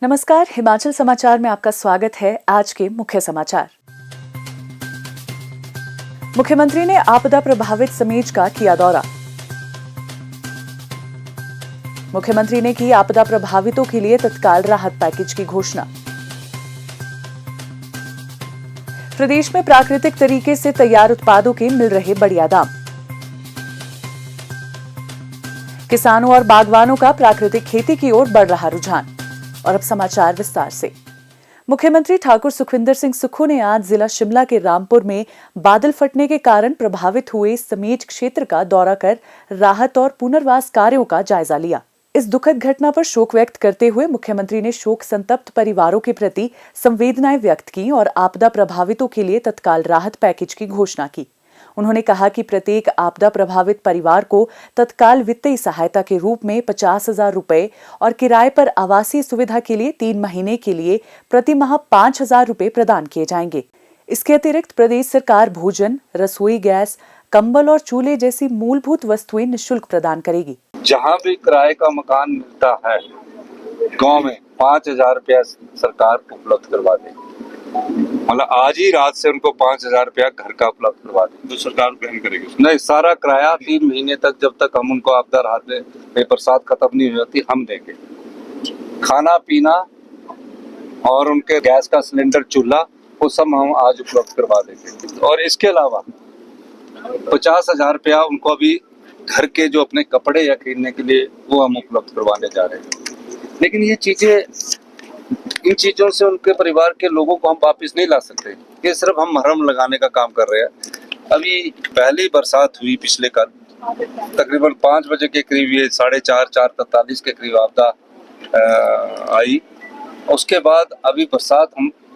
नमस्कार, हिमाचल समाचार में आपका स्वागत है। आज के मुख्य समाचार। मुख्यमंत्री ने आपदा प्रभावित समेज का किया दौरा। मुख्यमंत्री ने की आपदा प्रभावितों के लिए तत्काल राहत पैकेज की घोषणा। प्रदेश में प्राकृतिक तरीके से तैयार उत्पादों के मिल रहे बढ़िया दाम। किसानों और बागवानों का प्राकृतिक खेती की ओर बढ़ रहा रुझान। और अब समाचार विस्तार से। मुख्यमंत्री ठाकुर सुखविंदर सिंह सुक्खू ने आज जिला शिमला के रामपुर में बादल फटने के कारण प्रभावित हुए समेज क्षेत्र का दौरा कर राहत और पुनर्वास कार्यों का जायजा लिया। इस दुखद घटना पर शोक व्यक्त करते हुए मुख्यमंत्री ने शोक संतप्त परिवारों के प्रति संवेदनाएं व्यक्त की और आपदा प्रभावितों के लिए तत्काल राहत पैकेज की घोषणा की। उन्होंने कहा कि प्रत्येक आपदा प्रभावित परिवार को तत्काल वित्तीय सहायता के रूप में 50,000 रुपए और किराए पर आवासीय सुविधा के लिए 3 महीने के लिए प्रति माह 5,000 रुपए प्रदान किए जाएंगे। इसके अतिरिक्त प्रदेश सरकार भोजन, रसोई गैस, कंबल और चूल्हे जैसी मूलभूत वस्तुएं निःशुल्क प्रदान करेगी। जहाँ भी किराए का मकान मिलता है गांव में 5,000 रुपया सरकार उपलब्ध करवा देगी। मतलब आज ही रात से उनको 5,000 रुपया घर का उपलब्ध करवा देगी। तो सरकार वहन करेगी? नहीं, सारा किराया 3 महीने तक, जब तक हम उनको आपदा राहत में बरसात खत्म नहीं हो जाती, हम देंगे। खाना पीना और उनके गैस का सिलेंडर, चूल्हा, वो सब हम आज उपलब्ध करवा देंगे। और इसके अलावा 50,000 रुपया उनको अभी घर के जो अपने कपड़े या खरीदने के लिए वो हम उपलब्ध करवाने जा रहे हैं। लेकिन इन चीजों से उनके परिवार के लोगों को हम वापस नहीं ला सकते। ये सिर्फ हम मरहम लगाने का काम कर रहे हैं। अभी पहली बरसात हुई पिछले कल, तकरीबन 5 बजे के करीब, ये 4:30, 4:43 के करीब आपदा आई। उसके बाद अभी बरसात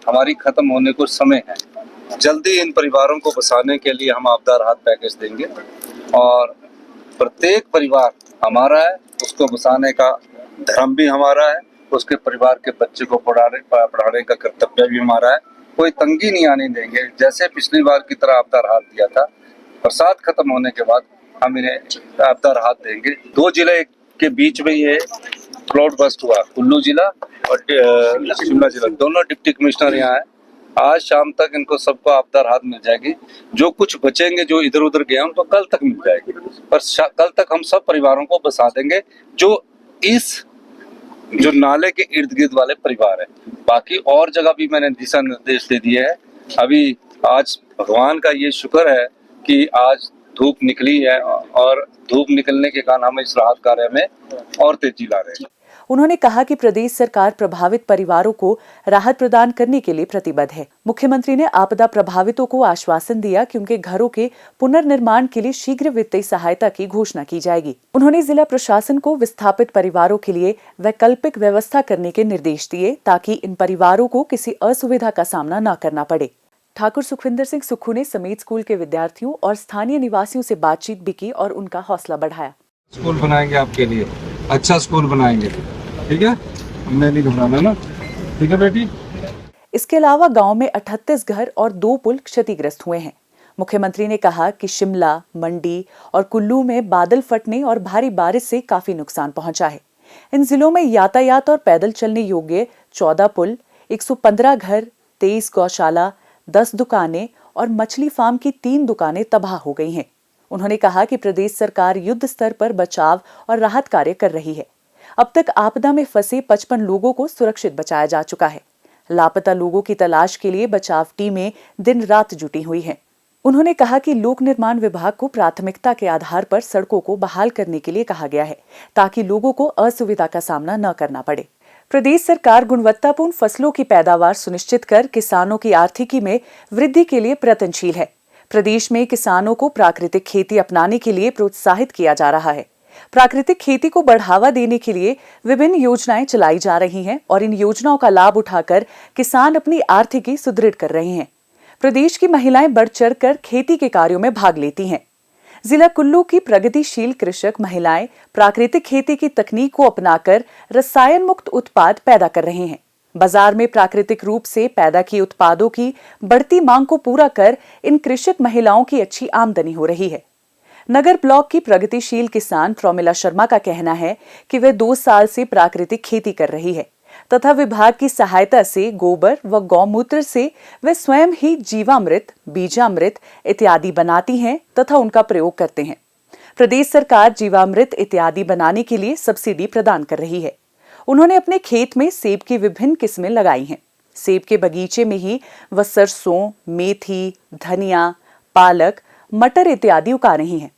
हमारी खत्म होने को समय है। जल्दी इन परिवारों को बसाने के लिए हम आपदा राहत पैकेज देंगे और प्रत्येक परिवार हमारा है, उसको बसाने का धर्म भी हमारा है, उसके परिवार के बच्चे को पढ़ाने का कर्तव्य भी हमारा है। कोई तंगी नहीं आने देंगे। जैसे पिछली बार की तरह आपदा राहत दिया था, बरसात खत्म होने के बाद हम इन्हें आपदा राहत देंगे। 2 जिले के बीच में ये क्लाउड बस्ट हुआ, कुल्लू जिला और शिमला जिला। दोनों डिप्टी कमिश्नर यहाँ है। आज शाम तक इनको सबको आपदा राहत मिल जाएगी। जो कुछ बचेंगे, जो इधर उधर गए, उनको कल तक मिल जाएगी। पर कल तक हम सब परिवारों को बसा देंगे जो नाले के इर्द गिर्द वाले परिवार है। बाकी और जगह भी मैंने दिशा निर्देश दे दिए हैं। अभी आज भगवान का ये शुक्र है कि आज धूप निकली है और धूप निकलने के कारण हम इस राहत कार्य में और तेजी ला रहे हैं। उन्होंने कहा कि प्रदेश सरकार प्रभावित परिवारों को राहत प्रदान करने के लिए प्रतिबद्ध है। मुख्यमंत्री ने आपदा प्रभावितों को आश्वासन दिया कि उनके घरों के पुनर्निर्माण के लिए शीघ्र वित्तीय सहायता की घोषणा की जाएगी। उन्होंने जिला प्रशासन को विस्थापित परिवारों के लिए वैकल्पिक व्यवस्था करने के निर्देश दिए ताकि इन परिवारों को किसी असुविधा का सामना न करना पड़े। ठाकुर सुखविंदर सिंह सुक्खू ने समेज स्कूल के विद्यार्थियों और स्थानीय निवासियों से बातचीत भी की और उनका हौसला बढ़ाया। स्कूल बनाएंगे आपके लिए, अच्छा स्कूल बनाएंगे, ठीक है? हमने नहीं घबराना ना, ठीक है बेटी? इसके अलावा गांव में 38 घर और 2 पुल क्षतिग्रस्त हुए हैं। मुख्यमंत्री ने कहा कि शिमला, मंडी और कुल्लू में बादल फटने और भारी बारिश से काफी नुकसान पहुंचा है। इन जिलों में यातायात और पैदल चलने योग्य 14 पुल, 115 घर, 23 गौशाला, 10 दुकानें और मछली फार्म की 3 दुकानें तबाह हो गई हैं। उन्होंने कहा कि प्रदेश सरकार युद्ध स्तर पर बचाव और राहत कार्य कर रही है। अब तक आपदा में फंसे 55 लोगों को सुरक्षित बचाया जा चुका है। लापता लोगों की तलाश के लिए बचाव टीमें दिन रात जुटी हुई हैं। उन्होंने कहा कि लोक निर्माण विभाग को प्राथमिकता के आधार पर सड़कों को बहाल करने के लिए कहा गया है ताकि लोगों को असुविधा का सामना न करना पड़े। प्रदेश सरकार गुणवत्तापूर्ण फसलों की पैदावार सुनिश्चित कर किसानों की आर्थिकी में वृद्धि के लिए प्रयत्नशील है। प्रदेश में किसानों को प्राकृतिक खेती अपनाने के लिए प्रोत्साहित किया जा रहा है। प्राकृतिक खेती को बढ़ावा देने के लिए विभिन्न योजनाएं चलाई जा रही हैं और इन योजनाओं का लाभ उठाकर किसान अपनी आर्थिकी सुदृढ़ कर रहे हैं। प्रदेश की महिलाएं बढ़ चढ़कर खेती के कार्यों में भाग लेती हैं। जिला कुल्लू की प्रगतिशील कृषक महिलाएं प्राकृतिक खेती की तकनीक को अपनाकर रसायन मुक्त उत्पाद पैदा कर रहे हैं। बाजार में प्राकृतिक रूप से पैदा किए उत्पादों की बढ़ती मांग को पूरा कर इन कृषक महिलाओं की अच्छी आमदनी हो रही है। नगर ब्लॉक की प्रगतिशील किसान प्रमिला शर्मा का कहना है कि वे 2 साल से प्राकृतिक खेती कर रही है। तथा विभाग की सहायता से गोबर व गौमूत्र से वे स्वयं ही जीवामृत, बीजामृत इत्यादि बनाती हैं तथा उनका प्रयोग करते हैं। प्रदेश सरकार जीवामृत इत्यादि बनाने के लिए सब्सिडी प्रदान कर रही है। उन्होंने अपने खेत में सेब की विभिन्न किस्में लगाई हैं। सेब के बगीचे में ही वह सरसों, मेथी, धनिया, पालक, मटर इत्यादि उगा रही हैं।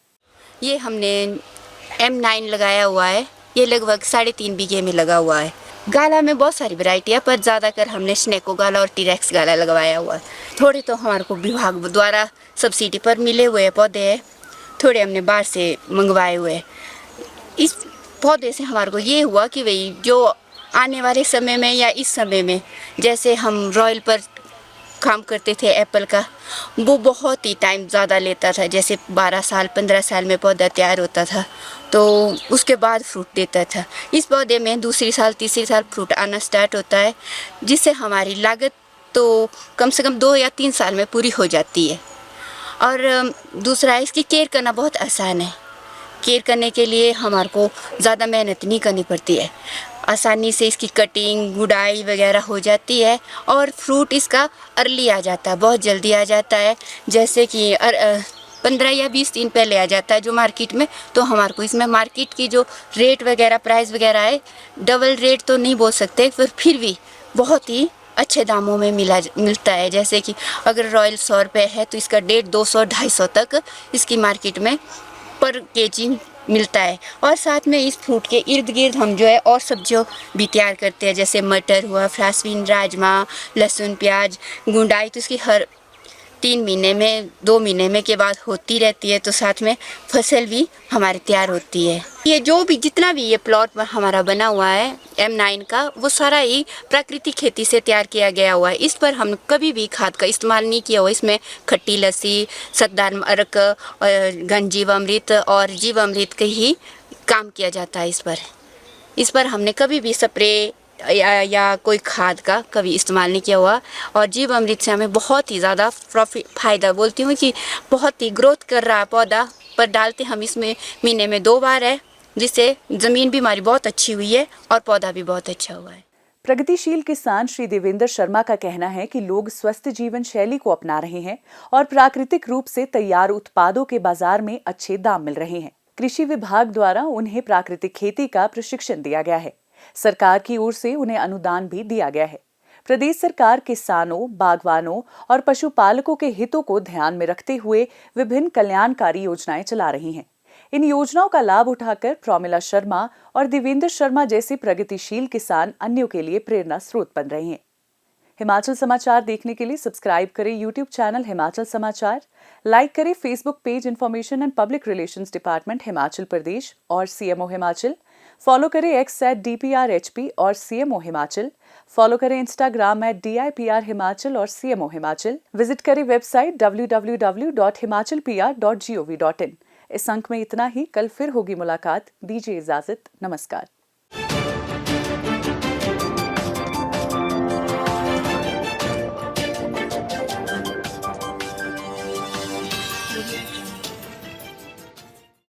ये हमने M9 लगाया हुआ है। ये लगभग 3.5 बीघे में लगा हुआ है। गाला में बहुत सारी वैरायटी है, पर ज़्यादातर हमने स्नेको गाला और टीरेक्स गाला लगवाया हुआ है। थोड़े तो हमारे को विभाग द्वारा सब्सिडी पर मिले हुए पौधे हैं, थोड़े हमने बाहर से मंगवाए हुए हैं। इस पौधे से हमारे को ये हुआ कि भाई जो आने वाले समय में या इस समय में जैसे हम रॉयल पर काम करते थे एप्पल का, वो बहुत ही टाइम ज़्यादा लेता था। जैसे 12 साल 15 साल में पौधा तैयार होता था तो उसके बाद फ्रूट देता था। इस पौधे में दूसरी साल तीसरी साल फ्रूट आना स्टार्ट होता है, जिससे हमारी लागत तो कम से कम 2 या 3 साल में पूरी हो जाती है। और दूसरा है, इसकी केयर करना बहुत आसान है। केयर करने के लिए हमारे को ज़्यादा मेहनत नहीं करनी पड़ती है। आसानी से इसकी कटिंग, गुड़ाई वगैरह हो जाती है और फ्रूट इसका अर्ली आ जाता है, बहुत जल्दी आ जाता है। जैसे कि 15 या 20 दिन पहले आ जाता है जो मार्केट में। तो हमारे को इसमें मार्केट की जो रेट वगैरह प्राइस वगैरह है, डबल रेट तो नहीं बोल सकते, पर फिर भी बहुत ही अच्छे दामों में मिलता है। जैसे कि अगर रॉयल 100 रुपये है तो इसका 150, 200, 250 तक इसकी मार्केट में पर केजी मिलता है। और साथ में इस फ्रूट के इर्द गिर्द हम जो है और सब्जियों भी तैयार करते हैं, जैसे मटर हुआ, फ्रांसबीन, राजमा, लहसुन, प्याज। गुंडाई तो इसकी हर 3 महीने में 2 महीने में के बाद होती रहती है। तो साथ में फसल भी हमारी तैयार होती है। ये जो भी जितना भी ये प्लॉट हमारा बना हुआ है M9 का, वो सारा ही प्राकृतिक खेती से तैयार किया गया हुआ है। इस पर हम कभी भी खाद का इस्तेमाल नहीं किया हुआ। इसमें खट्टी लस्सी, सत्तार अर्क, घन जीवामृत और जीवामृत का ही काम किया जाता है। इस पर हमने कभी भी स्प्रे या कोई खाद का कभी इस्तेमाल नहीं किया हुआ। और जीवामृत से हमें बहुत ही ज़्यादा फ़ायदा, बोलती हूँ कि बहुत ही ग्रोथ कर रहा है पौधा। पर डालते हम इसमें महीने में 2 बार है, जिससे ज़मीन भी हमारी बहुत अच्छी हुई है और पौधा भी बहुत अच्छा हुआ है। प्रगतिशील किसान श्री देवेंद्र शर्मा का कहना है कि लोग स्वस्थ जीवन शैली को अपना रहे हैं और प्राकृतिक रूप से तैयार उत्पादों के बाजार में अच्छे दाम मिल रहे हैं। कृषि विभाग द्वारा उन्हें प्राकृतिक खेती का प्रशिक्षण दिया गया है। सरकार की ओर से उन्हें अनुदान भी दिया गया है। प्रदेश सरकार किसानों, बागवानों और पशुपालकों के हितों को ध्यान में रखते हुए विभिन्न कल्याणकारी योजनाएं चला रही हैं। इन योजनाओं का लाभ उठाकर प्रमिला शर्मा और देवेंद्र शर्मा जैसे प्रगतिशील किसान अन्यों के लिए प्रेरणा स्रोत बन रहे हैं। हिमाचल समाचार देखने के लिए सब्सक्राइब करें यूट्यूब चैनल हिमाचल समाचार, लाइक करें Facebook page information and public relations department Himachal Pradesh और CMO हिमाचल, फॉलो करें X @DPRHP और CMO हिमाचल, फॉलो करें इंस्टाग्राम @DIPR हिमाचल और CMO हिमाचल, विजिट करें वेबसाइट www.himachalpr.gov.in। इस अंक में इतना ही। कल फिर होगी मुलाकात। दीजिए इजाजत। नमस्कार।